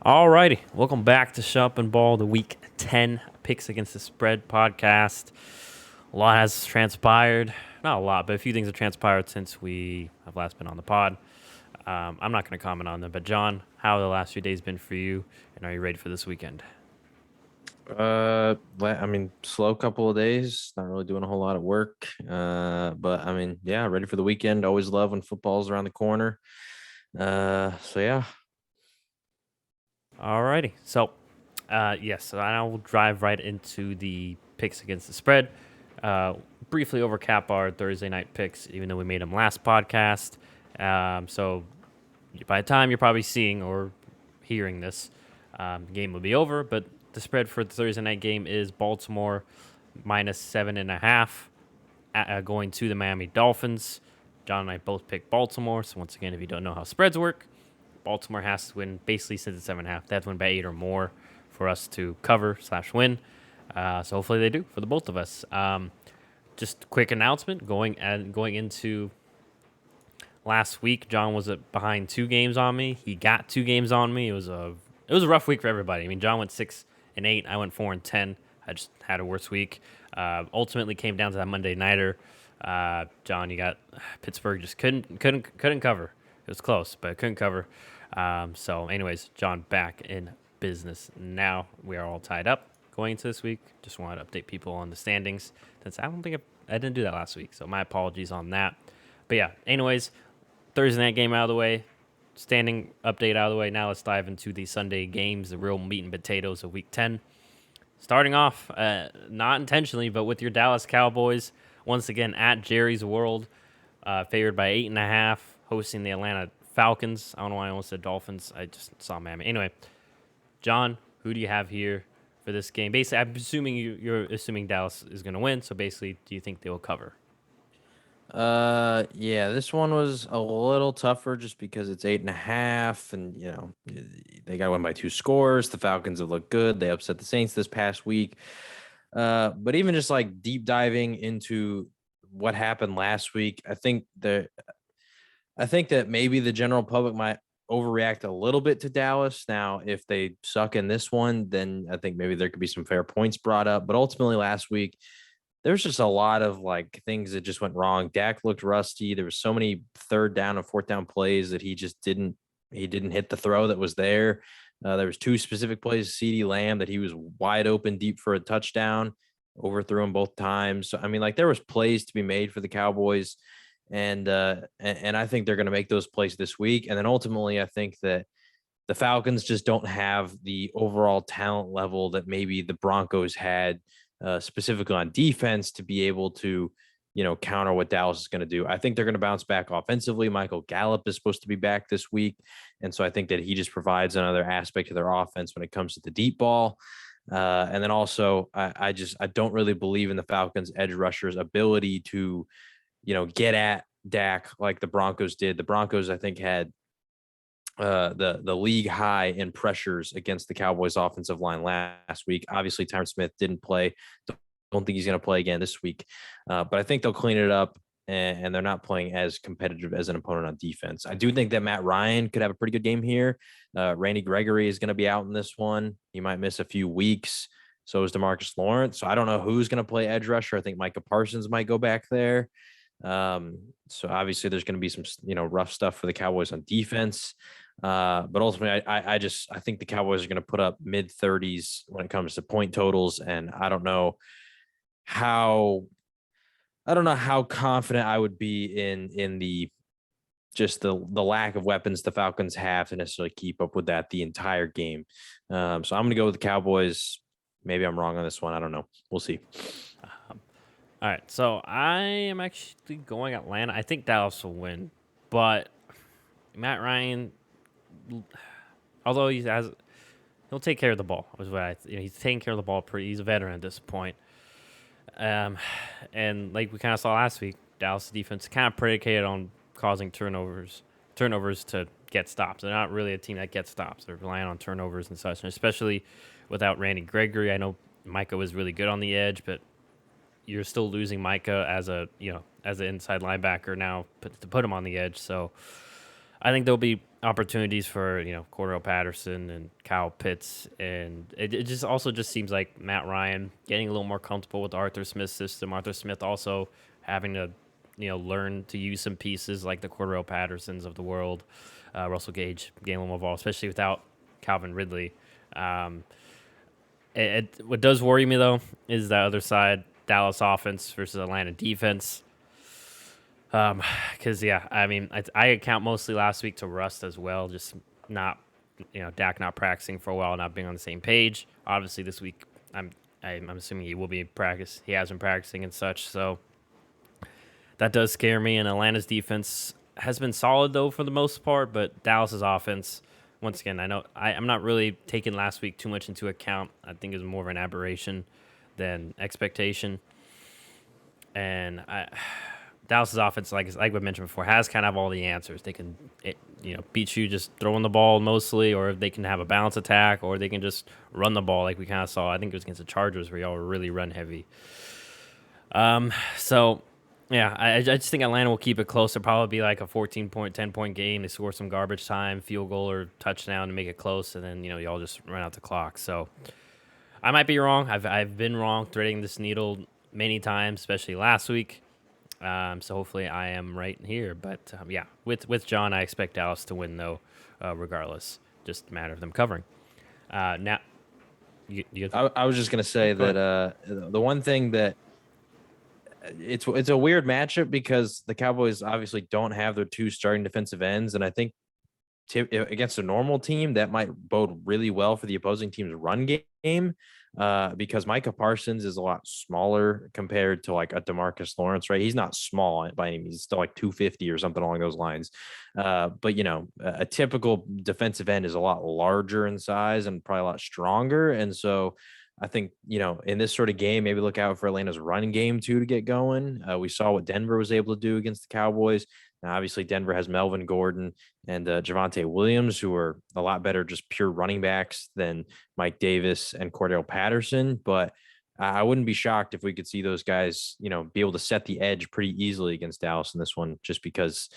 Alrighty, welcome back to Shop and Ball, the Week 10 Picks Against the Spread podcast. A lot has transpired. Not a lot, but a few things have transpired since we have last been on the pod. I'm not going to comment on them, but John, how have the last few days been for you, and are you ready for this weekend? Slow couple of days, not really doing a whole lot of work. Yeah, ready for the weekend. Always love when football's around the corner. Yeah. Alrighty, yes, so I will drive right into the picks against the spread. Briefly overcap our Thursday night picks, even though we made them last podcast. So by the time you're probably seeing or hearing this, the game will be over. But the spread for the Thursday night game is Baltimore minus 7.5 going to the Miami Dolphins. John and I both picked Baltimore. So once again, if you don't know how spreads work, Baltimore has to win basically since it's 7.5. They have to win by 8 or more for us to cover/win. So hopefully they do for the both of us. Just a quick announcement going into last week. John was behind 2 games on me. He got 2 games on me. It was a rough week for everybody. I mean, John went 6-8. I went 4-10. I just had a worse week. Ultimately came down to that Monday nighter. John, you got Pittsburgh just couldn't cover. It was close, but couldn't cover. Anyways, John back in business now. We are all tied up going into this week. Just wanted to update people on the standings. Since I don't think I didn't do that last week, so my apologies on that. But yeah, anyways, Thursday night game out of the way. Standing update out of the way. Now let's dive into the Sunday games, the real meat and potatoes of Week 10. Starting off, not intentionally, but with your Dallas Cowboys, once again at Jerry's World, favored by 8.5, hosting the Atlanta Falcons. I don't know why I almost said Dolphins. I just saw Miami. Anyway, John, who do you have here for this game? Basically, I'm assuming you're assuming Dallas is going to win. So basically, do you think they will cover? Yeah, this one was a little tougher just because it's 8.5, and they got to win by 2 scores. The Falcons have looked good. They upset the Saints this past week. But even just like deep diving into what happened last week, I think that maybe the general public might overreact a little bit to Dallas. Now, if they suck in this one, then I think maybe there could be some fair points brought up. But ultimately, last week, there's just a lot of like things that just went wrong. Dak looked rusty. There was so many third down and fourth down plays that he didn't hit the throw that was there. There was 2 specific plays, CD Lamb, that he was wide open deep for a touchdown, overthrew him both times. So I mean, like there was plays to be made for the Cowboys, and I think they're going to make those plays this week. And then ultimately, I think that the Falcons just don't have the overall talent level that maybe the Broncos had, specifically on defense, to be able to, counter what Dallas is going to do. I think they're going to bounce back offensively. Michael Gallup is supposed to be back this week. And so I think that he just provides another aspect of their offense when it comes to the deep ball. And then also, I don't really believe in the Falcons edge rushers' ability to, get at Dak like the Broncos did. The Broncos, I think, had the league high in pressures against the Cowboys offensive line last week. Obviously, Tyron Smith didn't play. Don't think he's going to play again this week. But I think they'll clean it up, and they're not playing as competitive as an opponent on defense. I do think that Matt Ryan could have a pretty good game here. Randy Gregory is going to be out in this one. He might miss a few weeks. So is DeMarcus Lawrence. So I don't know who's going to play edge rusher. I think Micah Parsons might go back there. So obviously there's going to be some, rough stuff for the Cowboys on defense. But ultimately, I think the Cowboys are going to put up mid 30s when it comes to point totals, and how I don't know how confident I would be in the lack of weapons the Falcons have to necessarily keep up with that the entire game. So I'm going to go with the Cowboys. Maybe I'm wrong on this one. I don't know. We'll see. All right, so I am actually going Atlanta. I think Dallas will win, but Matt Ryan, although he'll take care of the ball. He's taking care of the ball pretty. He's a veteran at this point. And like we kind of saw last week, Dallas defense kind of predicated on causing turnovers to get stops. They're not really a team that gets stops. They're relying on turnovers and such, and especially without Randy Gregory. I know Micah was really good on the edge, but you're still losing Micah as an inside linebacker now to put him on the edge. So I think there'll be opportunities for Cordell Patterson and Kyle Pitts, and it just also just seems like Matt Ryan getting a little more comfortable with Arthur Smith's system. Arthur Smith also having to learn to use some pieces like the Cordell Pattersons of the world, Russell Gage, Galen Laval, especially without Calvin Ridley. Um, what does worry me though is that other side, Dallas offense versus Atlanta defense. Because yeah, I mean, I account mostly last week to rust as well, just not, Dak not practicing for a while, not being on the same page. Obviously, this week I'm assuming he will be practice. He has been practicing and such, so that does scare me. And Atlanta's defense has been solid though for the most part, but Dallas's offense, once again, I know I'm not really taking last week too much into account. I think it was more of an aberration than expectation, and Dallas's offense, like we mentioned before, has kind of all the answers. They can, beat you just throwing the ball mostly, or they can have a balance attack, or they can just run the ball like we kind of saw. I think it was against the Chargers where y'all were really run heavy. So yeah, I just think Atlanta will keep it close. It'll probably be like a 14-point, 10-point game. They score some garbage time, field goal or touchdown to make it close, and then y'all just run out the clock. So I might be wrong. I've been wrong threading this needle many times, especially last week. So hopefully I am right here. But yeah, with John, I expect Dallas to win though, regardless. Just a matter of them covering. Now, I was just gonna say go that ahead. the one thing that it's a weird matchup because the Cowboys obviously don't have their two starting defensive ends, and I think against a normal team that might bode really well for the opposing team's run game. Because Micah Parsons is a lot smaller compared to like a DeMarcus Lawrence, right? He's not small by any means; he's still like 250 or something along those lines. But a typical defensive end is a lot larger in size and probably a lot stronger, and so I think, in this sort of game, maybe look out for Atlanta's run game too to get going. We saw what Denver was able to do against the Cowboys. Now, obviously, Denver has Melvin Gordon and Javonte Williams, who are a lot better, just pure running backs than Mike Davis and Cordell Patterson. But I wouldn't be shocked if we could see those guys, be able to set the edge pretty easily against Dallas in this one, just because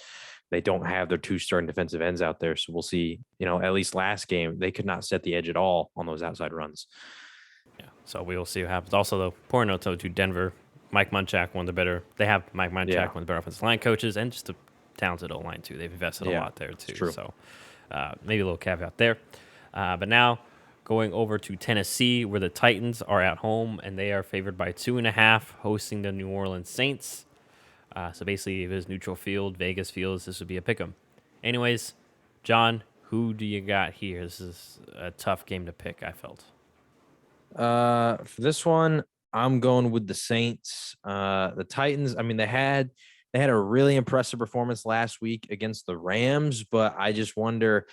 they don't have their two starting defensive ends out there. So we'll see, at least last game, they could not set the edge at all on those outside runs. Yeah, so we will see what happens. Also, though, poor note to Denver. Mike Munchak, one of the better. They have Mike Munchak, Yeah. one of the better offensive line coaches, and just a talented O line too. They've invested a Yeah. lot there It's too. true. So maybe a little caveat there. But now going over to Tennessee, where the Titans are at home and they are favored by 2.5, hosting the New Orleans Saints. So basically, if it's neutral field, Vegas feels this would be a pick 'em. Anyways, John, who do you got here? This is a tough game to pick, I felt. For this one, I'm going with the Saints. The Titans, I mean, they had a really impressive performance last week against the Rams, but I just wonder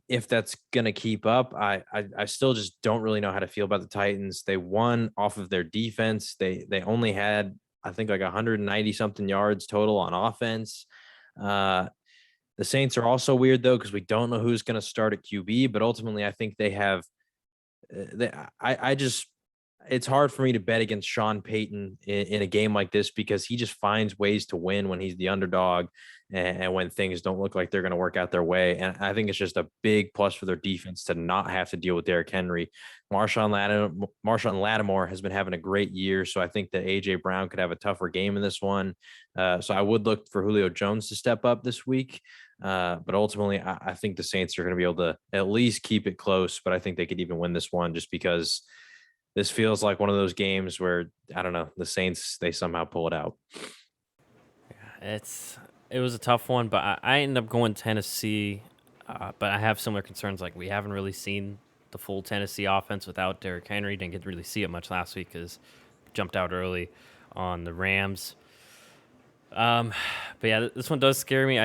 if that's going to keep up. I still just don't really know how to feel about the Titans. They won off of their defense. They only had, I think, like 190 something yards total on offense. Uh the Saints are also weird though because we don't know who's going to start at QB, but ultimately I think they have I just it's hard for me to bet against Sean Payton in a game like this because he just finds ways to win when he's the underdog and when things don't look like they're going to work out their way. And I think it's just a big plus for their defense to not have to deal with Derrick Henry. Marshawn Lattimore has been having a great year, so I think that AJ Brown could have a tougher game in this one. So I would look for Julio Jones to step up this week. But ultimately, I think the Saints are going to be able to at least keep it close, but I think they could even win this one just because this feels like one of those games where I don't know, the Saints, they somehow pull it out. It was a tough one, but I ended up going Tennessee. But I have similar concerns. Like we haven't really seen the full Tennessee offense without Derrick Henry. Didn't get to really see it much last week because jumped out early on the Rams. Um, but yeah, this one does scare me.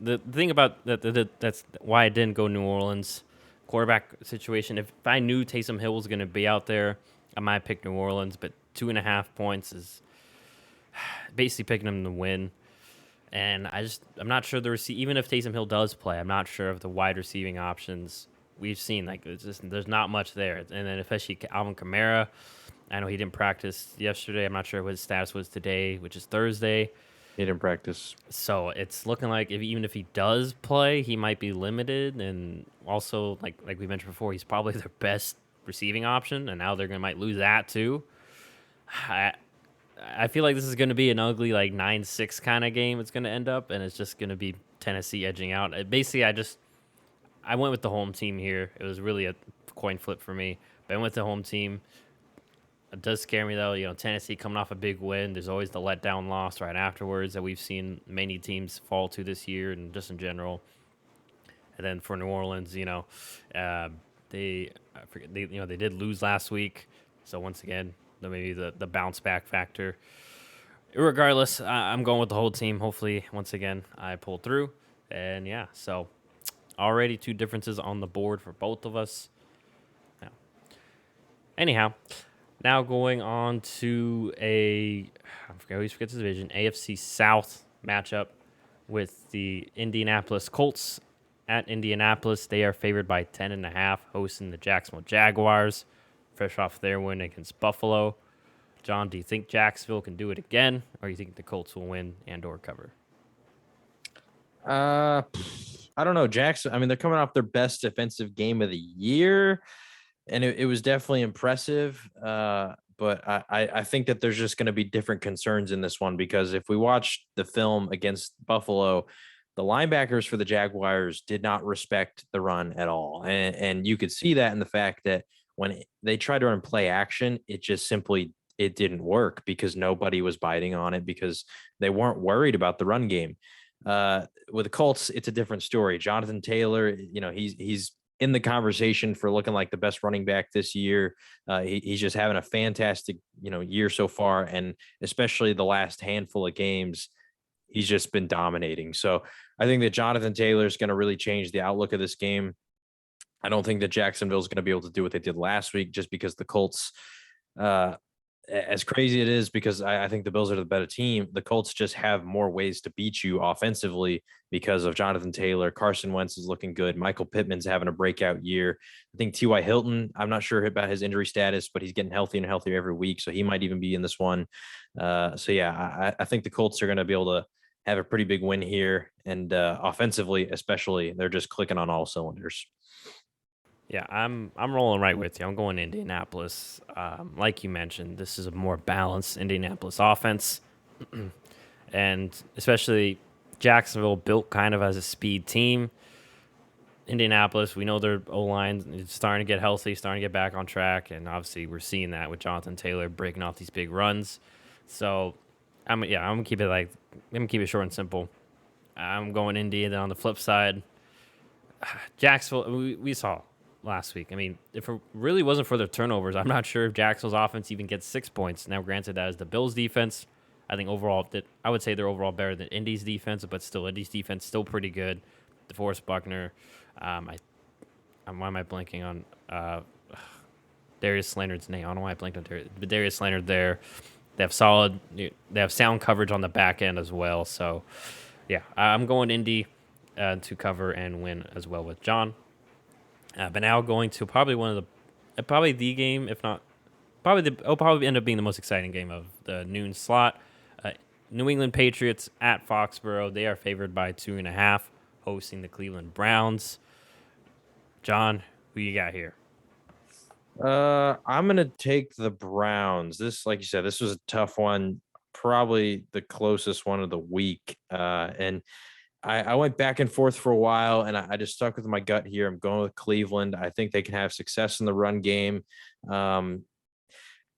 The thing about that's why I didn't go New Orleans quarterback situation. If I knew Taysom Hill was going to be out there, I might pick New Orleans. But 2.5 points is basically picking them to win. And I'm not sure even if Taysom Hill does play, I'm not sure of the wide receiving options we've seen. Like there's not much there. And then especially Alvin Kamara, I know he didn't practice yesterday. I'm not sure what his status was today, which is Thursday. He didn't practice. So it's looking like even if he does play, he might be limited. And also, like we mentioned before, he's probably their best receiving option, and now they're gonna might lose that too. I I feel like this is gonna be an ugly like 9-6 kind of game. It's gonna end up, and it's just gonna be Tennessee edging out. Basically, I went with the home team here. It was really a coin flip for me, but I went with the home team. It does scare me though. Tennessee coming off a big win. There's always the letdown loss right afterwards that we've seen many teams fall to this year and just in general. And then for New Orleans, uh, I forget they did lose last week, so once again, maybe the bounce back factor. Regardless, I'm going with the whole team. Hopefully, once again, I pull through, and yeah, so already two differences on the board for both of us. Now, anyhow, now going on to I always forget the division, AFC South matchup with the Indianapolis Colts at Indianapolis. They are favored by 10.5, hosting the Jacksonville Jaguars, fresh off their win against Buffalo. John, do you think Jacksonville can do it again, or do you think the Colts will win and/or cover? I don't know. Jackson, I mean, they're coming off their best defensive game of the year, and it was definitely impressive. But I think that there's just going to be different concerns in this one because if we watch the film against Buffalo, the linebackers for the Jaguars did not respect the run at all. And you could see that in the fact that when they tried to run play action, it just simply it didn't work because nobody was biting on it because they weren't worried about the run game. With the Colts, it's a different story. Jonathan Taylor, he's in the conversation for looking like the best running back this year. He's just having a fantastic, year so far, and especially the last handful of games, he's just been dominating. So I think that Jonathan Taylor is going to really change the outlook of this game. I don't think that Jacksonville is going to be able to do what they did last week, just because the Colts, uh, as crazy it is, because I think the Bills are the better team. The Colts just have more ways to beat you offensively because of Jonathan Taylor. Carson Wentz is looking good. Michael Pittman's having a breakout year. I think T.Y. Hilton, I'm not sure about his injury status, but he's getting healthier and healthier every week. So he might even be in this one. So yeah, I think the Colts are going to be able to have a pretty big win here. And offensively, especially, they're just clicking on all cylinders. Yeah, I'm rolling right with you. I'm going Indianapolis. Like you mentioned, this is a more balanced Indianapolis offense, and especially Jacksonville built kind of as a speed team. Indianapolis, we know their O line is starting to get healthy, starting to get back on track, and obviously we're seeing that with Jonathan Taylor breaking off these big runs. So, I'm gonna keep it short and simple. I'm going Indy. And then on the flip side, Jacksonville, we saw last week. I mean, if it really wasn't for their turnovers, I'm not sure if Jacksonville's offense even gets 6 points. Now, granted, that is the Bills' defense. I think overall, I would say they're overall better than Indy's defense, but still, Indy's defense still pretty good. DeForest Buckner, why am I blanking on Darius Slayton's name? I don't know why I blanked on Darius Slayton there. They have sound coverage on the back end as well. So, yeah, I'm going Indy to cover and win as well with John. But now going to probably probably the game, if not, it'll probably end up being the most exciting game of the noon slot. New England Patriots at Foxborough. They are favored by 2.5, hosting the Cleveland Browns. John, who you got here? I'm gonna take the Browns. This, like you said, this was a tough one, probably the closest one of the week. And I went back and forth for a while, and I just stuck with my gut here. I'm going with Cleveland. I think they can have success in the run game. And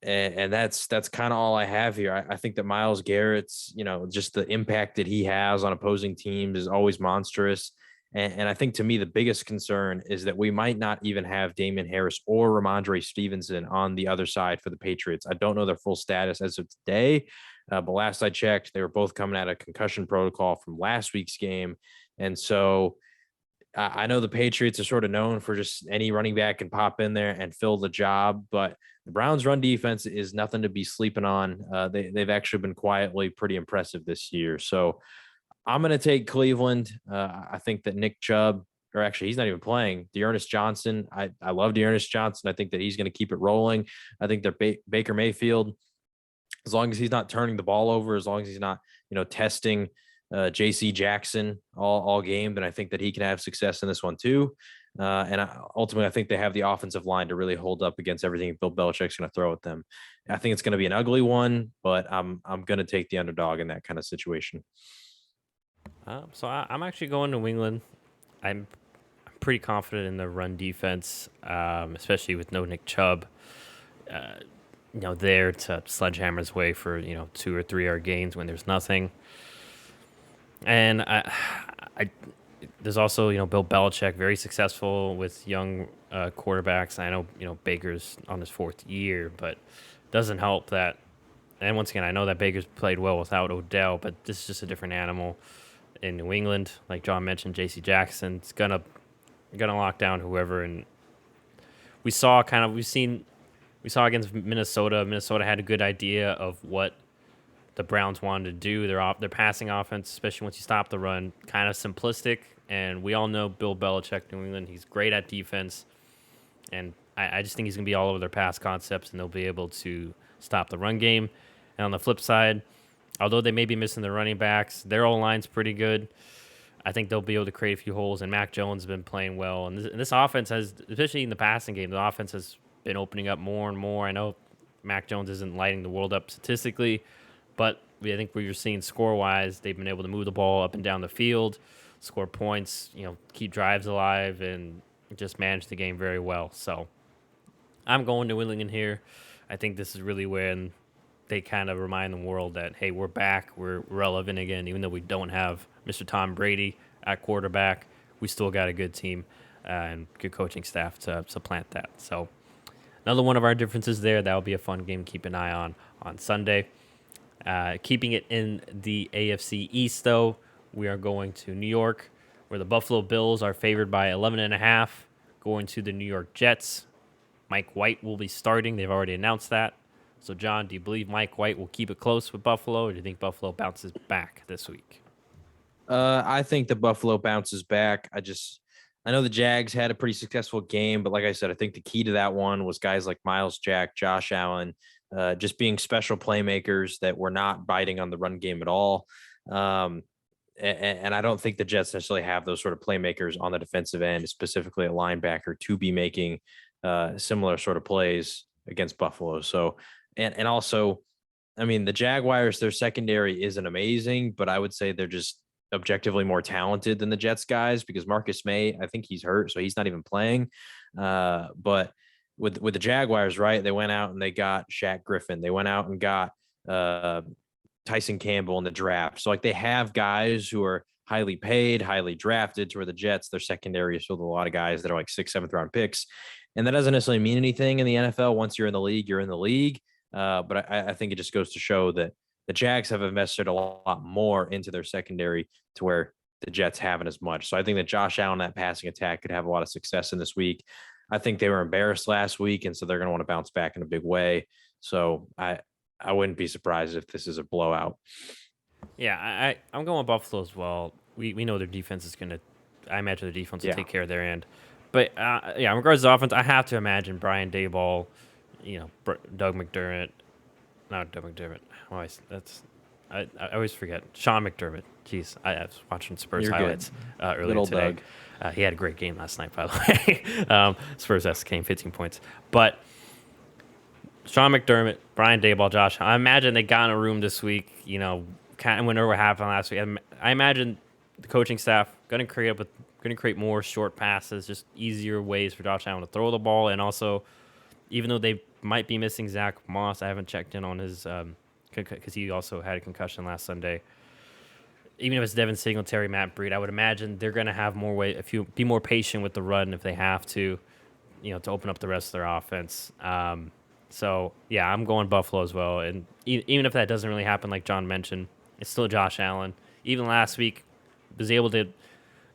that's kind of all I have here. I think that Myles Garrett's, just the impact that he has on opposing teams is always monstrous. And I think to me, the biggest concern is that we might not even have Damian Harris or Ramondre Stevenson on the other side for the Patriots. I don't know their full status as of today, but last I checked, they were both coming out of concussion protocol from last week's game. And so I know the Patriots are sort of known for just any running back can pop in there and fill the job, but the Browns' run defense is nothing to be sleeping on. They've actually been quietly pretty impressive this year. So I'm going to take Cleveland. I think that Nick Chubb, or actually he's not even playing, Dearness Johnson. I love Dearness Johnson. I think that he's going to keep it rolling. I think that Baker Mayfield, as long as he's not turning the ball over, as long as he's not, testing JC Jackson all game, then I think that he can have success in this one too. Ultimately, I think they have the offensive line to really hold up against everything Bill Belichick's going to throw at them. I think it's going to be an ugly one, but I'm going to take the underdog in that kind of situation. I'm actually going to New England. I'm pretty confident in the run defense, especially with no Nick Chubb. There to sledgehammer his way for 2 or 3 yard gains when there's nothing. And I there's also Bill Belichick, very successful with young quarterbacks. I know Baker's on his 4th year, but doesn't help that. And once again, I know that Baker's played well without Odell, but this is just a different animal in New England. Like John mentioned, J.C. Jackson's gonna lock down whoever. And we saw against Minnesota. Minnesota had a good idea of what the Browns wanted to do. Their passing offense, especially once you stop the run, kind of simplistic. And we all know Bill Belichick, New England. He's great at defense, and I just think he's gonna be all over their pass concepts, and they'll be able to stop the run game. And on the flip side, although they may be missing their running backs, their O-line's pretty good. I think they'll be able to create a few holes, and Mac Jones has been playing well. And this offense has, especially in the passing game, the offense has been opening up more and more. I know Mac Jones isn't lighting the world up statistically, but I think what you're seeing score-wise, they've been able to move the ball up and down the field, score points, keep drives alive, and just manage the game very well. So I'm going New England here. I think this is really when they kind of remind the world that, hey, we're back, we're relevant again, even though we don't have Mr. Tom Brady at quarterback. We still got a good team and good coaching staff to supplant that. So another one of our differences there. That'll be a fun game to keep an eye on Sunday. Keeping it in the AFC East, though, we are going to New York, where the Buffalo Bills are favored by 11.5, going to the New York Jets. Mike White will be starting. They've already announced that. So, John, do you believe Mike White will keep it close with Buffalo, or do you think Buffalo bounces back this week? I think the Buffalo bounces back. I know the Jags had a pretty successful game, but like I said, I think the key to that one was guys like Miles Jack, Josh Allen, just being special playmakers that were not biting on the run game at all. And I don't think the Jets necessarily have those sort of playmakers on the defensive end, specifically a linebacker, to be making similar sort of plays against Buffalo. So, and also, I mean, the Jaguars, their secondary isn't amazing, but I would say they're just objectively more talented than the Jets guys because Marcus May, I think he's hurt, so he's not even playing. But with the Jaguars, right, they went out and they got Shaq Griffin. They went out and got Tyson Campbell in the draft. So like they have guys who are highly paid, highly drafted, to where the Jets, their secondary is filled with a lot of guys that are like 6th, 7th round picks. And that doesn't necessarily mean anything in the NFL. Once you're in the league, you're in the league. But I think it just goes to show that the Jags have invested a lot more into their secondary to where the Jets haven't as much. So I think that Josh Allen, that passing attack, could have a lot of success in this week. I think they were embarrassed last week, and so they're going to want to bounce back in a big way. So I wouldn't be surprised if this is a blowout. Yeah, I'm going with Buffalo as well. We know their defense is going to – I imagine their defense will take care of their end. But, in regards to offense, I have to imagine Brian Daboll, Doug McDermott – not Doug McDermott. I always forget. Sean McDermott. Jeez, I was watching Spurs You're highlights earlier today. He had a great game last night, by the way. Spurs came 15 points. But Sean McDermott, Brian Daboll, Josh, I imagine they got in a room this week, kind of went over what happened last week. I imagine the coaching staff going to create more short passes, just easier ways for Josh Allen to throw the ball. And also, even though they might be missing Zach Moss, I haven't checked in on his because he also had a concussion last Sunday. Even if it's Devin Singletary, Matt Breida, I would imagine they're going to have be more patient with the run if they have to, to open up the rest of their offense. So, yeah, I'm going Buffalo as well. And even if that doesn't really happen, like John mentioned, it's still Josh Allen. Even last week, was able to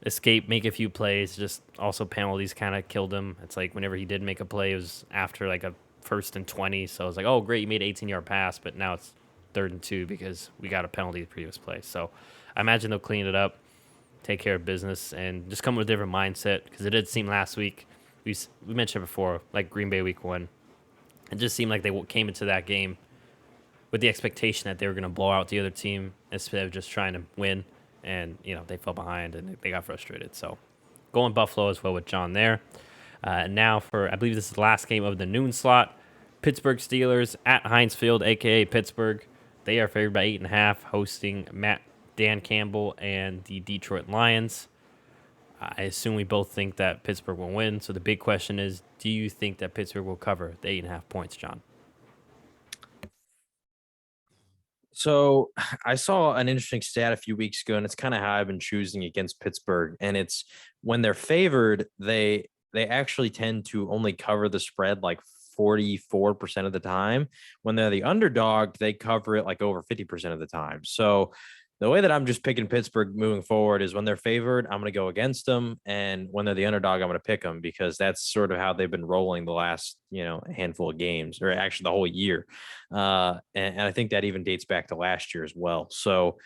escape, make a few plays, just also penalties kind of killed him. It's like whenever he did make a play, it was after like a 1st and 20. So I was like, oh, great, you made an 18-yard pass, but now it's 3rd and 2 because we got a penalty the previous play. So I imagine they'll clean it up, take care of business, and just come with a different mindset because it did seem last week, we mentioned before, like Green Bay week 1, it just seemed like they came into that game with the expectation that they were going to blow out the other team instead of just trying to win. And, they fell behind and they got frustrated. So going Buffalo as well with John there. Now for, I believe this is the last game of the noon slot. Pittsburgh Steelers at Heinz Field, a.k.a. Pittsburgh. They are favored by 8.5, hosting Dan Campbell and the Detroit Lions. I assume we both think that Pittsburgh will win. So the big question is, do you think that Pittsburgh will cover the 8.5 points, John? So I saw an interesting stat a few weeks ago, and it's kind of how I've been choosing against Pittsburgh. And it's when they're favored, they actually tend to only cover the spread like 44% of the time. When they're the underdog, they cover it like over 50% of the time. So the way that I'm just picking Pittsburgh moving forward is when they're favored, I'm going to go against them, and when they're the underdog, I'm going to pick them because that's sort of how they've been rolling the last handful of games, or actually the whole year. And I think that even dates back to last year as well. So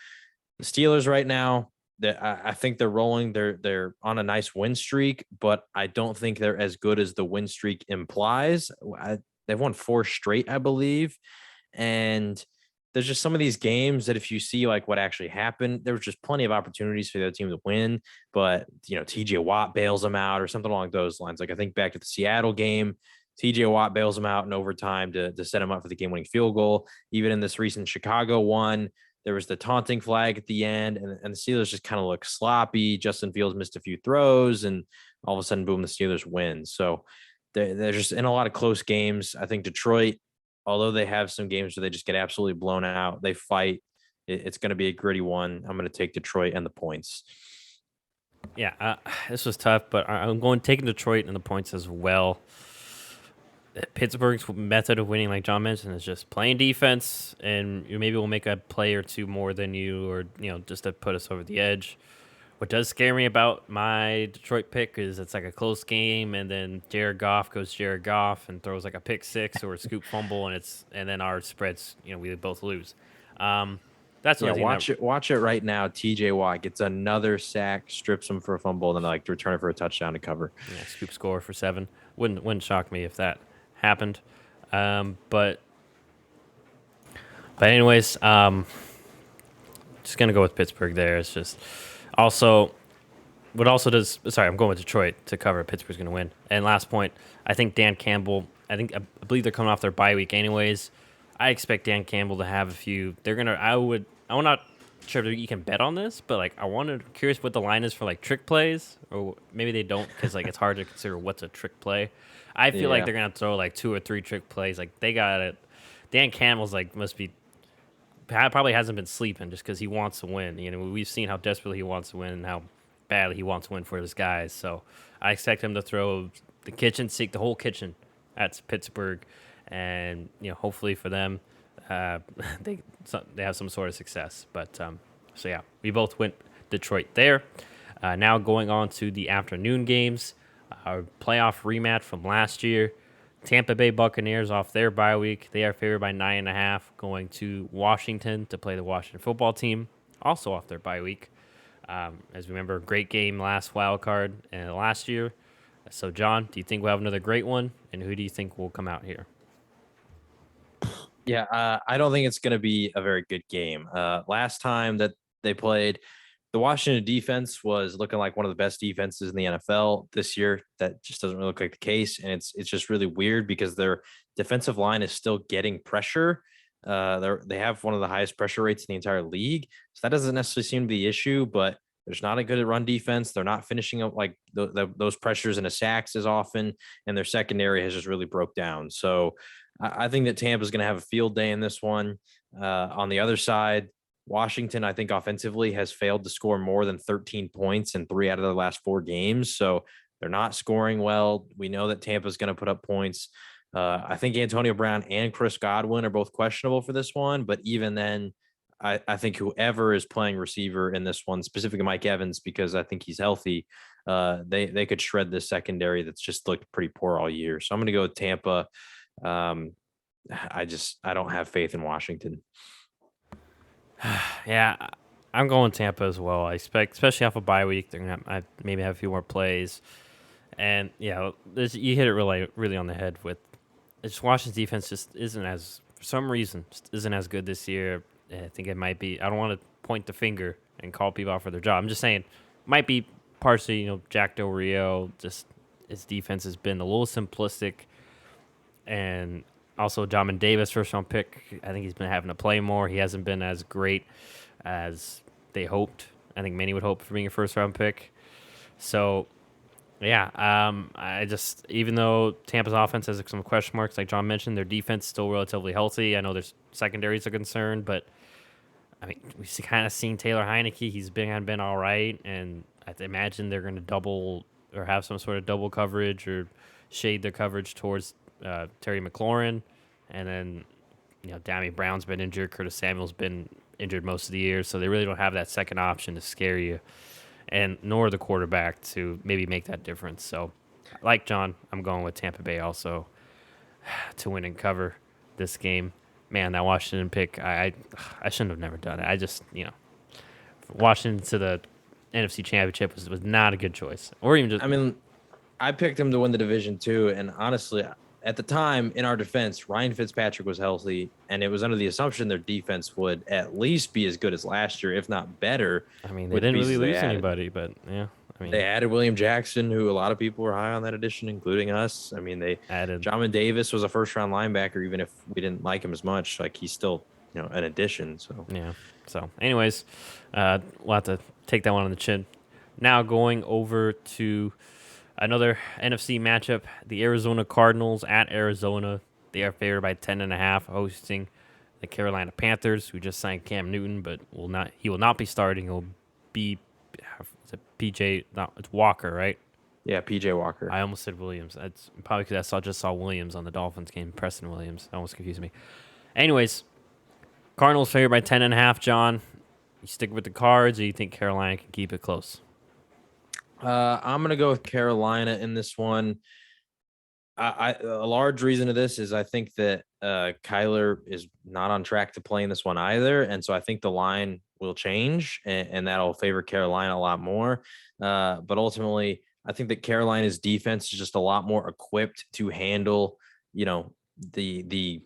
the Steelers right now, I think they're rolling. They're on a nice win streak, but I don't think they're as good as the win streak implies. They've won 4 straight, I believe, and there's just some of these games that if you see like what actually happened, there was just plenty of opportunities for the other team to win, but TJ Watt bails them out or something along those lines. Like I think back to the Seattle game, TJ Watt bails them out in overtime to set him up for the game winning field goal. Even in this recent Chicago one, there was the taunting flag at the end, and the Steelers just kind of look sloppy. Justin Fields missed a few throws, and all of a sudden, boom, the Steelers win. So they're just in a lot of close games. I think Detroit, although they have some games where they just get absolutely blown out, they fight. It's going to be a gritty one. I'm going to take Detroit and the points. Yeah, this was tough, but I'm going taking Detroit and the points as well. Pittsburgh's method of winning, like John mentioned, is just playing defense, and maybe we'll make a play or two more than you, or just to put us over the edge. What does scare me about my Detroit pick is it's like a close game, and then Jared Goff and throws like a pick six or a scoop fumble, and then our spreads, we both lose. That's the only thing watch it right now. TJ Watt gets another sack, strips him for a fumble, and then like return it for a touchdown to cover. Yeah, scoop score for 7. Wouldn't shock me if that happened. But anyways, just gonna go with Pittsburgh there. It's just also I'm going with Detroit to cover. Pittsburgh's gonna win. And last point, I think Dan Campbell. I believe they're coming off their bye week anyways. I expect Dan Campbell to have a few. I'm not sure if you can bet on this, but like curious what the line is for like trick plays, or maybe they don't because like it's hard to consider what's a trick play. I feel like they're gonna throw like 2 or 3 trick plays. Like they got it. Dan Campbell's probably hasn't been sleeping just because he wants to win. We've seen how desperately he wants to win and how badly he wants to win for his guys. So I expect him to throw the whole kitchen at Pittsburgh, and hopefully for them, they have some sort of success. But so yeah, we both went Detroit there. Now going on to the afternoon games, our playoff rematch from last year. Tampa Bay Buccaneers off their bye week. They are favored by 9.5, going to Washington to play the Washington football team, also off their bye week. As we remember, great game last wild card and last year. So, John, do you think we'll have another great one? And who do you think will come out here? Yeah, I don't think it's going to be a very good game. Last time that they played, the Washington defense was looking like one of the best defenses in the NFL this year. That just doesn't really look like the case, and it's just really weird because their defensive line is still getting pressure. They have one of the highest pressure rates in the entire league, so that doesn't necessarily seem to be the issue. But there's not a good run defense. They're not finishing up like those pressures into sacks as often, and their secondary has just really broke down. So I think that Tampa is going to have a field day in this one. On the other side, Washington, I think offensively has failed to score more than 13 points in 3 out of their last 4 games. So they're not scoring well. We know that Tampa is going to put up points. I think Antonio Brown and Chris Godwin are both questionable for this one. But even then, I think whoever is playing receiver in this one, specifically Mike Evans, because I think he's healthy, they could shred this secondary that's just looked pretty poor all year. So I'm going to go with Tampa. I don't have faith in Washington. Yeah, I'm going Tampa as well. I expect, especially off a bye week, they're going to maybe have a few more plays. And, yeah, you hit it really, really on the head with it's Washington's defense just isn't as for some reason just isn't as good this year. I think it might be. I don't want to point the finger and call people out for their job. I'm just saying, might be partially, Jack Del Rio. Just his defense has been a little simplistic, and also Jamin Davis, first round pick. I think he's been having to play more. He hasn't been as great as they hoped. I think many would hope for being a first round pick. So yeah, I just even though Tampa's offense has some question marks, like John mentioned, their defense is still relatively healthy. I know their secondaries are concerned, but I mean we've kind of seen Taylor Heineke. He's been all right, and I imagine they're going to double or have some sort of double coverage or shade their coverage towards Terry McLaurin, and then Dammy Brown's been injured, Curtis Samuel's been injured most of the year, so they really don't have that second option to scare you, and nor the quarterback to maybe make that difference. So, like John, I'm going with Tampa Bay also to win and cover this game. Man, that Washington pick, I shouldn't have never done it. I just, Washington to the NFC Championship was not a good choice, or even just. I mean, I picked him to win the division too, and honestly, at the time, in our defense, Ryan Fitzpatrick was healthy, and it was under the assumption their defense would at least be as good as last year, if not better. I mean, they With the didn't really pieces they lose added. anybody, but yeah, I mean, They added William Jackson, who a lot of people were high on that addition, including us. I mean, added. Jamin Davis was a first round linebacker, even if we didn't like him as much. Like he's still, an addition. So Yeah. So, anyways, we'll have to take that one on the chin. Now going over to another NFC matchup: the Arizona Cardinals at Arizona. They are favored by 10.5, hosting the Carolina Panthers, who just signed Cam Newton, but he will not be starting. He'll be it's a PJ. No, it's Walker, right? yeah, PJ Walker. I almost said Williams. That's probably because just saw Williams on the Dolphins game. Preston Williams. That almost confused me. Anyways, Cardinals favored by 10.5. John, you stick with the Cards, or you think Carolina can keep it close? I'm gonna go with Carolina in this one. A large reason of this is I think that Kyler is not on track to play in this one either, and so I think the line will change, and that'll favor Carolina a lot more. But ultimately, I think that Carolina's defense is just a lot more equipped to handle, the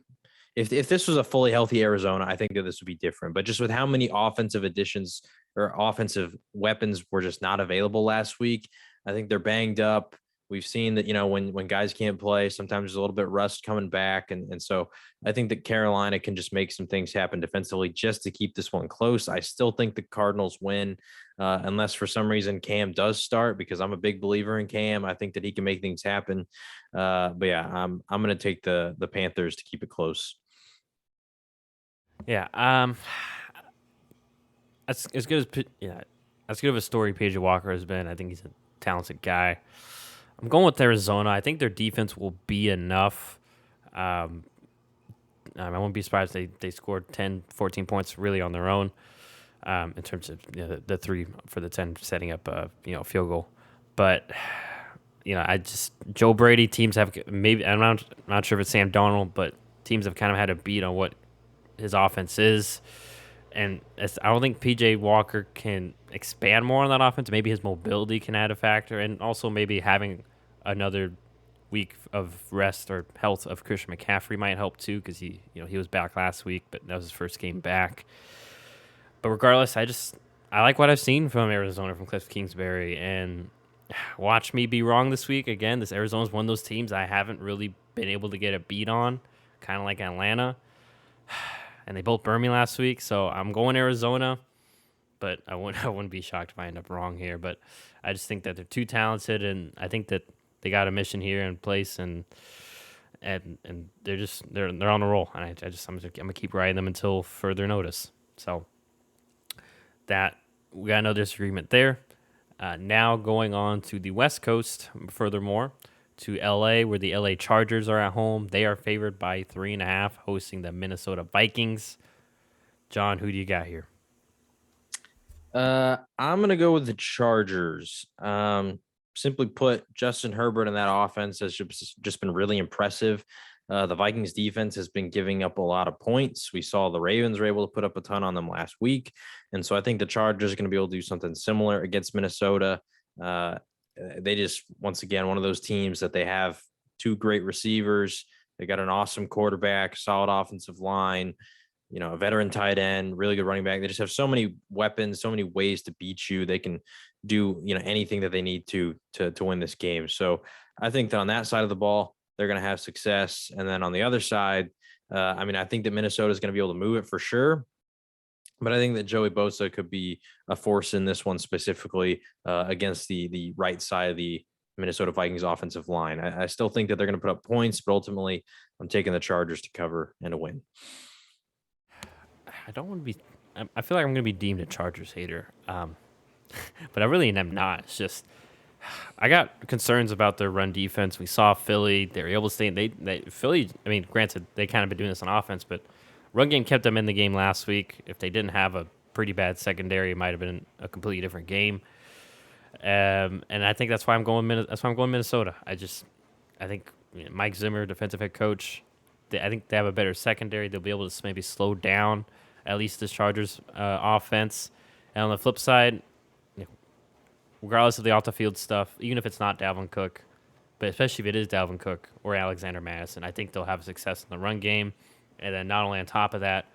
if this was a fully healthy Arizona, I think that this would be different. But just with how many offensive additions or offensive weapons were just not available last week, I think they're banged up. We've seen that, when guys can't play, sometimes there's a little bit of rust coming back. And so I think that Carolina can just make some things happen defensively just to keep this one close. I still think the Cardinals win, unless for some reason Cam does start, because I'm a big believer in Cam. I think that he can make things happen. But yeah, I'm going to take the Panthers to keep it close. Yeah. As good as good of a story PJ Walker has been. I think he's a talented guy. I'm going with Arizona. I think their defense will be enough. I won't be surprised they scored 10, 14 points really on their own, in terms of the 3 for the 10 setting up a field goal. But Joe Brady, teams have maybe, I'm not sure if it's Sam Darnold, but teams have kind of had a beat on what his offense is. And I don't think PJ Walker can expand more on that offense. Maybe his mobility can add a factor, and also maybe having another week of rest or health of Christian McCaffrey might help too, because he was back last week, but that was his first game back. But regardless, I like what I've seen from Arizona, from Cliff Kingsbury, and watch me be wrong this week again. This Arizona's one of those teams I haven't really been able to get a beat on, kind of like Atlanta. And they both burned me last week, so I'm going Arizona. But I wouldn't be shocked if I end up wrong here. But I just think that they're too talented, and I think that they got a mission here in place, and they're on a roll. And I'm gonna keep riding them until further notice. So that we got no disagreement there. Now going on to the West Coast, furthermore, to LA, where the LA Chargers are at home. They are favored by 3.5, hosting the Minnesota Vikings. John, who do you got here? I'm gonna go with the Chargers. Simply put, Justin Herbert and that offense has just been really impressive. The Vikings defense has been giving up a lot of points. We saw the Ravens were able to put up a ton on them last week. And so I think the Chargers are going to be able to do something similar against Minnesota. They just, once again, one of those teams that they have 2 great receivers. They got an awesome quarterback, solid offensive line, a veteran tight end, really good running back. They just have so many weapons, so many ways to beat you. They can do, anything that they need to win this game. So I think that on that side of the ball, they're going to have success. And then on the other side, I think that Minnesota is going to be able to move it for sure. But I think that Joey Bosa could be a force in this one specifically against the right side of the Minnesota Vikings offensive line. I still think that they're going to put up points, but ultimately I'm taking the Chargers to cover and a win. I don't want to be. I feel like I'm going to be deemed a Chargers hater, but I really am not. It's just I got concerns about their run defense. We saw Philly; they were able to stay. Philly. I mean, granted, they kind of been doing this on offense, but run game kept them in the game last week. If they didn't have a pretty bad secondary, it might have been a completely different game. And I think that's why I'm going. That's why I'm going Minnesota. I think Mike Zimmer, defensive head coach. I think they have a better secondary. They'll be able to maybe slow down at least this Chargers offense. And on the flip side, regardless of the off the field stuff, even if it's not Dalvin Cook, but especially if it is Dalvin Cook or Alexander Madison, I think they'll have success in the run game. And then not only on top of that,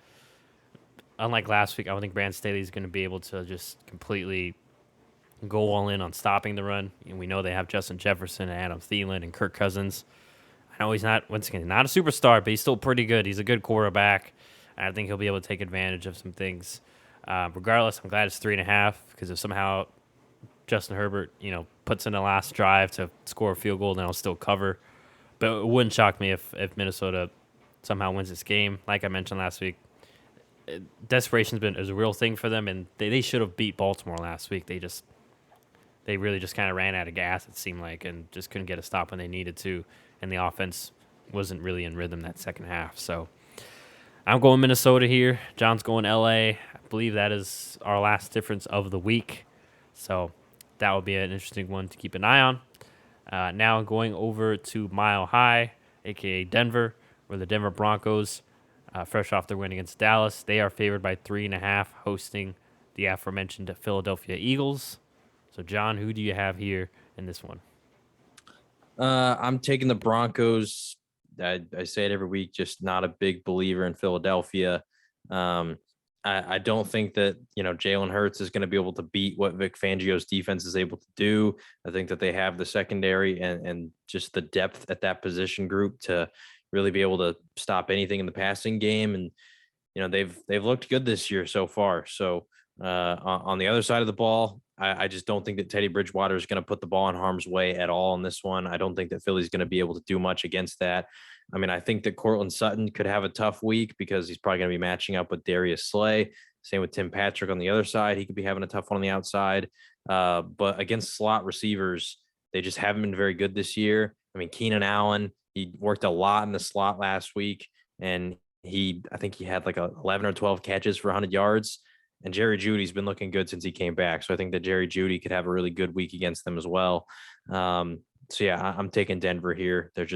unlike last week, I don't think Brandon Staley is going to be able to just completely go all in on stopping the run. And we know they have Justin Jefferson and Adam Thielen and Kirk Cousins. I know he's not, once again, not a superstar, but he's still pretty good. He's a good quarterback. I think he'll be able to take advantage of some things. Regardless, I'm glad it's 3.5 because if somehow Justin Herbert, puts in the last drive to score a field goal, then I'll still cover. But it wouldn't shock me if Minnesota somehow wins this game. Like I mentioned last week, desperation is a real thing for them, and they should have beat Baltimore last week. They really just kind of ran out of gas, it seemed like, and just couldn't get a stop when they needed to. And the offense wasn't really in rhythm that second half. So I'm going Minnesota here. John's going LA. I believe that is our last difference of the week. So that will be an interesting one to keep an eye on. Now going over to Mile High, a.k.a. Denver, where the Denver Broncos, fresh off their win against Dallas, they are favored by 3.5, hosting the aforementioned Philadelphia Eagles. So, John, who do you have here in this one? I'm taking the Broncos. I say it every week, just not a big believer in Philadelphia. I don't think that, Jalen Hurts is going to be able to beat what Vic Fangio's defense is able to do. I think that they have the secondary and just the depth at that position group to really be able to stop anything in the passing game. And, they've looked good this year so far. So on the other side of the ball, I just don't think that Teddy Bridgewater is going to put the ball in harm's way at all in this one. I don't think that Philly's going to be able to do much against that. I mean, I think that Cortland Sutton could have a tough week because he's probably going to be matching up with Darius Slay. Same with Tim Patrick on the other side. He could be having a tough one on the outside. But against slot receivers, they just haven't been very good this year. I mean, Keenan Allen, he worked a lot in the slot last week, and I think he had like 11 or 12 catches for 100 yards. And Jerry Jeudy's been looking good since he came back. So I think that Jerry Jeudy could have a really good week against them as well. I'm taking Denver here. I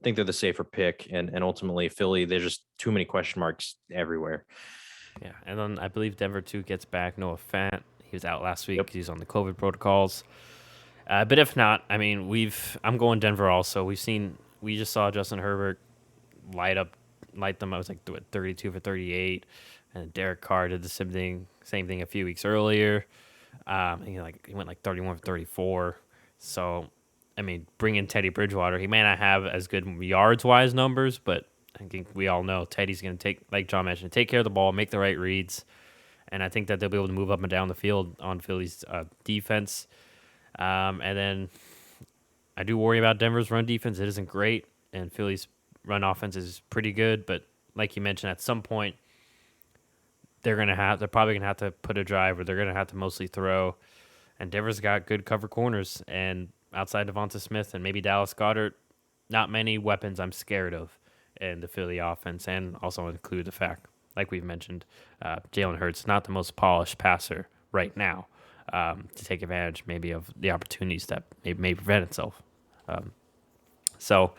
think they're the safer pick. And ultimately Philly, there's just too many question marks everywhere. Yeah. And then I believe Denver too gets back Noah Fant. He was out last week. Yep. He's on the COVID protocols. But if not, I mean, I'm going Denver also. We just saw Justin Herbert light them. I was like 32 for 38. And Derek Carr did the same thing a few weeks earlier. He went like 31 for 34. So, I mean, bring in Teddy Bridgewater. He may not have as good yards-wise numbers, but I think we all know Teddy's going to take, like John mentioned, take care of the ball, make the right reads. And I think that they'll be able to move up and down the field on Philly's defense. And then I do worry about Denver's run defense. It isn't great, and Philly's run offense is pretty good. But like you mentioned, at some point, they're probably gonna have to put a drive, or they're gonna have to mostly throw. And Denver's got good cover corners, and outside Devonta Smith and maybe Dallas Goedert, not many weapons I'm scared of in the Philly offense. And also include the fact, like we've mentioned, Jalen Hurts not the most polished passer right now to take advantage maybe of the opportunities that may prevent itself. So,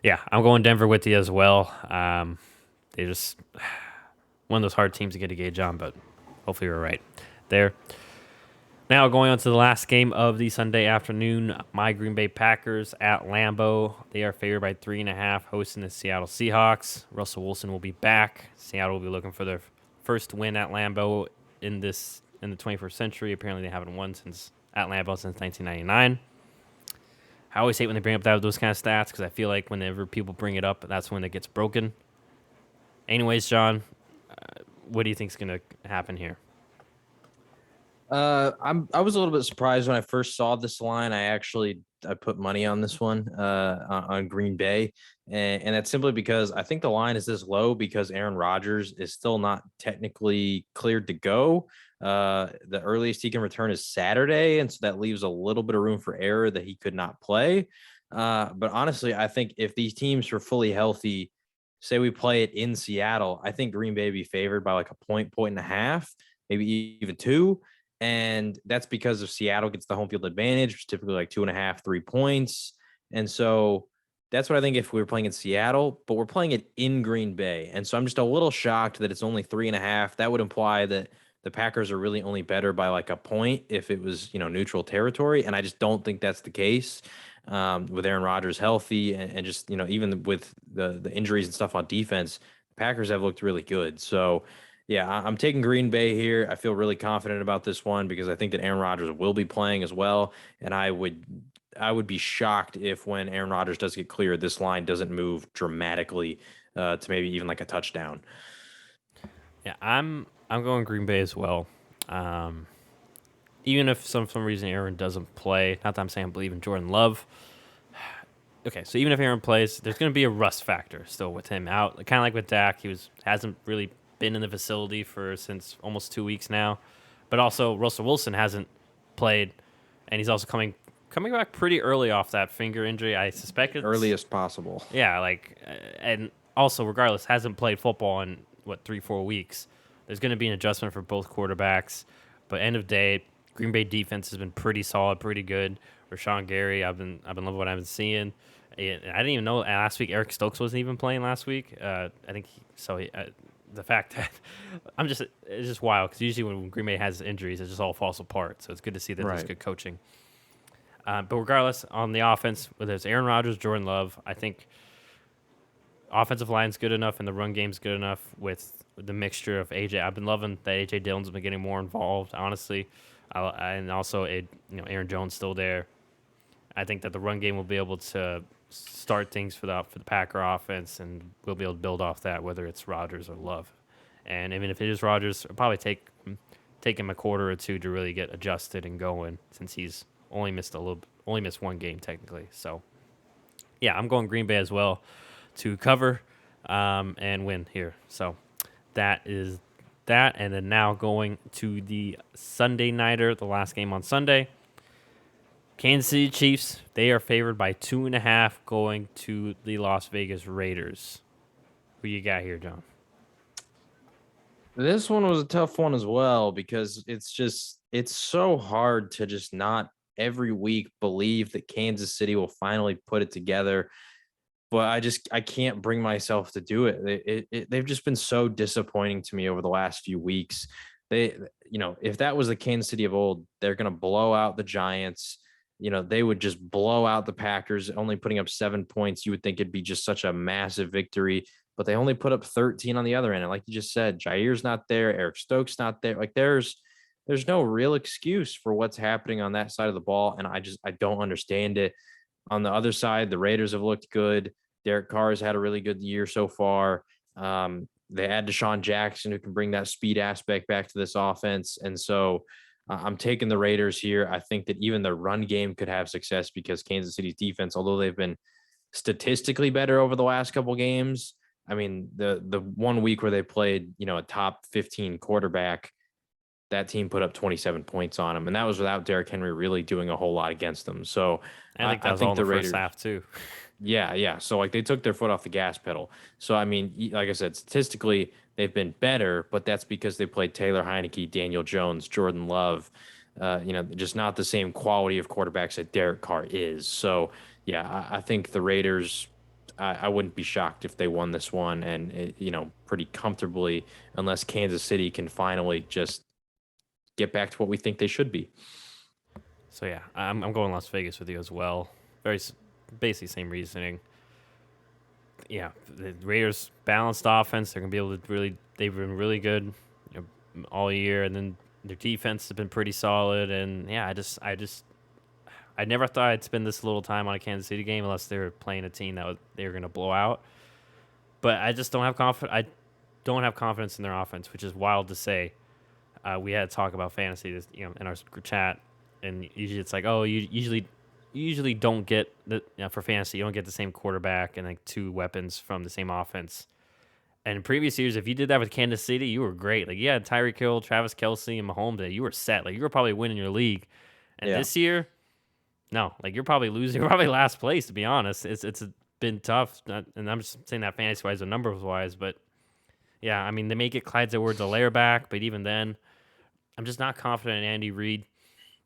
yeah, I'm going Denver with you as well. They just one of those hard teams to get a gauge on, but hopefully we're right there. Now going on to the last game of the Sunday afternoon, my Green Bay Packers at Lambeau. They are favored by 3.5, hosting the Seattle Seahawks. Russell Wilson will be back. Seattle will be looking for their first win at Lambeau in the 21st century. Apparently, they haven't won since at Lambeau since 1999. I always hate when they bring up those kind of stats because I feel like whenever people bring it up, that's when it gets broken. Anyways, John, what do you think is going to happen here? I was a little bit surprised when I first saw this line. I put money on this one on Green Bay, and that's simply because I think the line is this low because Aaron Rodgers is still not technically cleared to go. The earliest he can return is Saturday, and so that leaves a little bit of room for error that he could not play. But honestly, I think if these teams were fully healthy, say we play it in Seattle, I think Green Bay be favored by like a point and a half, maybe even two. And that's because of Seattle gets the home field advantage, which is typically like 2.5, 3 points. And so that's what I think if we were playing in Seattle, but we're playing it in Green Bay. And so I'm just a little shocked that it's only 3.5. That would imply that the Packers are really only better by like a point if it was, neutral territory. And I just don't think that's the case with Aaron Rodgers healthy and just, even with the injuries and stuff on defense, the Packers have looked really good. So, yeah, I'm taking Green Bay here. I feel really confident about this one because I think that Aaron Rodgers will be playing as well, and I would be shocked if when Aaron Rodgers does get cleared, this line doesn't move dramatically to maybe even like a touchdown. Yeah, I'm going Green Bay as well. Um, Even if some reason Aaron doesn't play, not that I'm saying I believe in Jordan Love. Okay, so even if Aaron plays, there's going to be a rust factor still with him out. Kind of like with Dak, he hasn't really been in the facility for since almost 2 weeks now. But also Russell Wilson hasn't played, and he's also coming back pretty early off that finger injury. I suspect it's Earliest possible. yeah, and also regardless hasn't played football in what 3-4 weeks. There's going to be an adjustment for both quarterbacks, but end of day, Green Bay defense has been pretty solid, pretty good. Rashawn Gary, I've been loving what I've been seeing. I didn't even know last week Eric Stokes wasn't even playing last week. I think the fact that it's just wild because usually when Green Bay has injuries, it just all falls apart. So it's good to see that there's Right. good coaching. But regardless, on the offense, whether it's Aaron Rodgers, Jordan Love, I think offensive line's good enough and the run game's good enough with the mixture of AJ. I've been loving that AJ Dillon's been getting more involved, honestly, and also Aaron Jones still there. I think that the run game will be able to start things for the Packer offense, and we'll be able to build off that, whether it's Rodgers or Love. And even if it is Rodgers, it'll probably take him a quarter or two to really get adjusted and going, since he's only missed one game technically. So yeah, I'm going Green Bay as well to cover and win here. So that is that. And then now going to the Sunday nighter, the last game on Sunday. Kansas City Chiefs, they are favored by 2.5 going to the Las Vegas Raiders. Who you got here, John? This one was a tough one as well because it's so hard to just not every week believe that Kansas City will finally put it together. But I can't bring myself to do it. They've just been so disappointing to me over the last few weeks. If that was the Kansas City of old, they're going to blow out the Giants. They would just blow out the Packers, only putting up 7 points. You would think it'd be just such a massive victory, but they only put up 13 on the other end. And like you just said, Jair's not there, Eric Stokes not there. Like there's no real excuse for what's happening on that side of the ball, and I don't understand it. On the other side, the Raiders have looked good. Derek Carr has had a really good year so far. They add Deshaun Jackson, who can bring that speed aspect back to this offense. And so I'm taking the Raiders here. I think that even the run game could have success because Kansas City's defense, although they've been statistically better over the last couple games, I mean, the 1 week where they played, a top 15 quarterback, that team put up 27 points on them, and that was without Derrick Henry really doing a whole lot against them. So I think that I was all think in the the first Raiders, half too. yeah, yeah. So like they took their foot off the gas pedal. So I mean, like I said, statistically they've been better, but that's because they played Taylor Heineke, Daniel Jones, Jordan Love. Just not the same quality of quarterbacks that Derek Carr is. So yeah, I think the Raiders. I wouldn't be shocked if they won this one and pretty comfortably, unless Kansas City can finally just get back to what we think they should be. So yeah, I'm going Las Vegas with you as well. Basically same reasoning. Yeah, the Raiders balanced offense. They're gonna be able to really. They've been really good, all year, and then their defense has been pretty solid. And yeah, I never thought I'd spend this little time on a Kansas City game unless they were playing a team they were gonna blow out. But I just don't have confidence. I don't have confidence in their offense, which is wild to say. We had to talk about fantasy, in our chat, and usually it's like, oh, you usually don't get for fantasy, you don't get the same quarterback and like two weapons from the same offense. And in previous years, if you did that with Kansas City, you were great. Like you had Tyreek Hill, Travis Kelsey, and Mahomes. You were set. Like you were probably winning your league. And Yeah. this year, no, like you're probably losing. You're probably last place, to be honest. It's been tough, and I'm just saying that fantasy wise or numbers wise, but yeah, I mean they may get Clyde Edwards-Helaire back, but even then, I'm just not confident in Andy Reid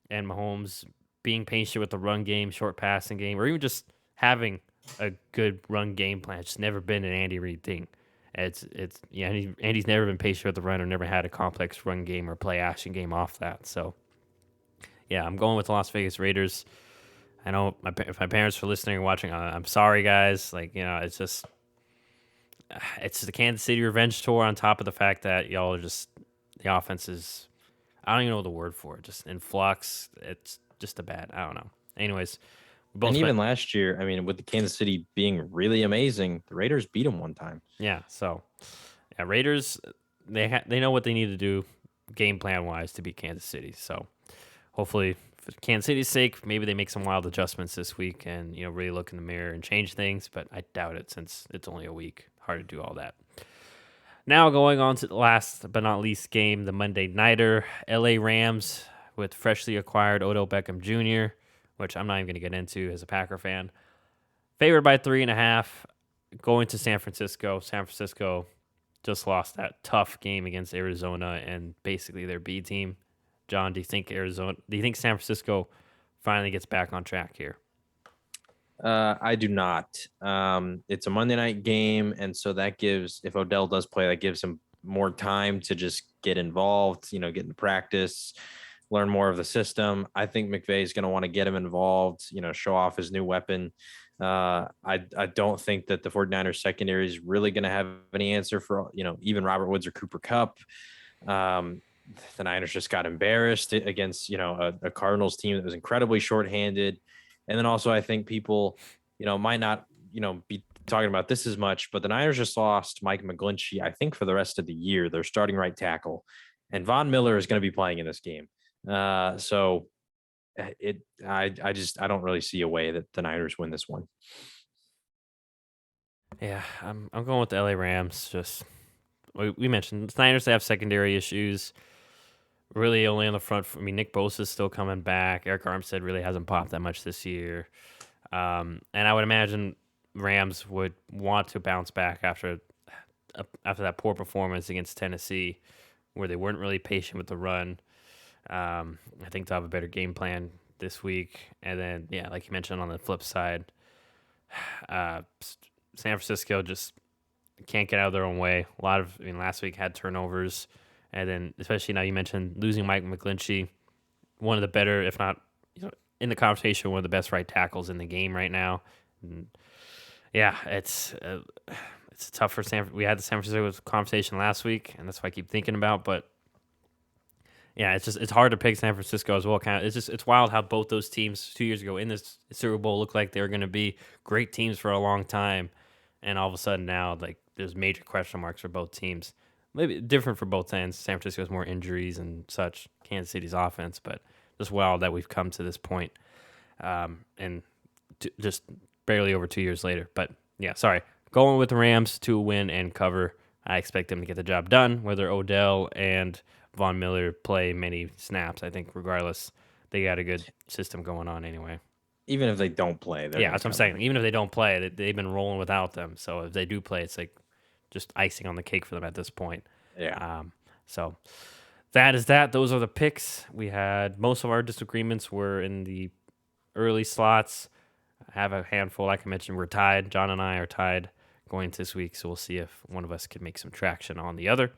and Mahomes being patient with the run game, short passing game, or even just having a good run game plan. It's just never been an Andy Reid thing. Andy's never been patient with the run or never had a complex run game or play action game off that. So yeah, I'm going with the Las Vegas Raiders. I know if my parents are listening or watching, I'm sorry, guys. It's just it's the Kansas City revenge tour on top of the fact that y'all are just the offense is I don't even know the word for it, just in flux. It's just a bad. I don't know. Anyways, we And both went. even last year, I mean, with the Kansas City being really amazing, the Raiders beat them one time. Yeah. So yeah, Raiders they know what they need to do game plan wise to beat Kansas City. So hopefully, for Kansas City's sake, maybe they make some wild adjustments this week and really look in the mirror and change things. But I doubt it since it's only a week. Hard to do all that. Now going on to the last but not least game, the Monday Nighter, LA Rams with freshly acquired Odell Beckham Jr., which I'm not even going to get into as a Packer fan. Favored by 3.5, going to San Francisco. San Francisco just lost that tough game against Arizona and basically their B team. John, do you think San Francisco finally gets back on track here? I do not. It's a Monday night game, and so that gives, if Odell does play, that gives him more time to just get involved, get into practice, learn more of the system. I think McVay is going to want to get him involved, show off his new weapon. I don't think that the 49ers secondary is really going to have any answer for, even Robert Woods or Cooper Kupp. The Niners just got embarrassed against, a Cardinals team that was incredibly shorthanded. And then also I think people, might not, be talking about this as much, but the Niners just lost Mike McGlinchey, I think, for the rest of the year. They're starting right tackle. And Von Miller is going to be playing in this game. So I don't really see a way that the Niners win this one. Yeah, I'm going with the LA Rams. Just we mentioned the Niners, they have secondary issues. Really only on the front. I mean, Nick Bosa is still coming back. Eric Armstead really hasn't popped that much this year. And I would imagine Rams would want to bounce back after that poor performance against Tennessee, where they weren't really patient with the run. I think they'll have a better game plan this week. And then, yeah, like you mentioned on the flip side, San Francisco just can't get out of their own way. Last week had turnovers. And then, especially now, you mentioned losing Mike McGlinchey, one of the better, if not, in the conversation, one of the best right tackles in the game right now. And yeah, it's tough for We had the San Francisco conversation last week, and that's what I keep thinking about. But yeah, it's hard to pick San Francisco as well. It's wild how both those teams 2 years ago in this Super Bowl looked like they were going to be great teams for a long time, and all of a sudden now there's major question marks for both teams. Maybe different for both ends. San Francisco has more injuries and such. Kansas City's offense, but just wild that we've come to this point, and just barely over 2 years later. But yeah, sorry, going with the Rams to win and cover. I expect them to get the job done, whether Odell and Von Miller play many snaps. I think regardless, they got a good system going on anyway. Even if they don't play, Yeah, that's what I'm saying. Even if they don't play, they've been rolling without them. So if they do play, it's like just icing on the cake for them at this point. Yeah. So that is that. Those are the picks. We had most of our disagreements were in the early slots. I have a handful, like I mentioned, we're tied. John and I are tied going into this week, so we'll see if one of us can make some traction on the other.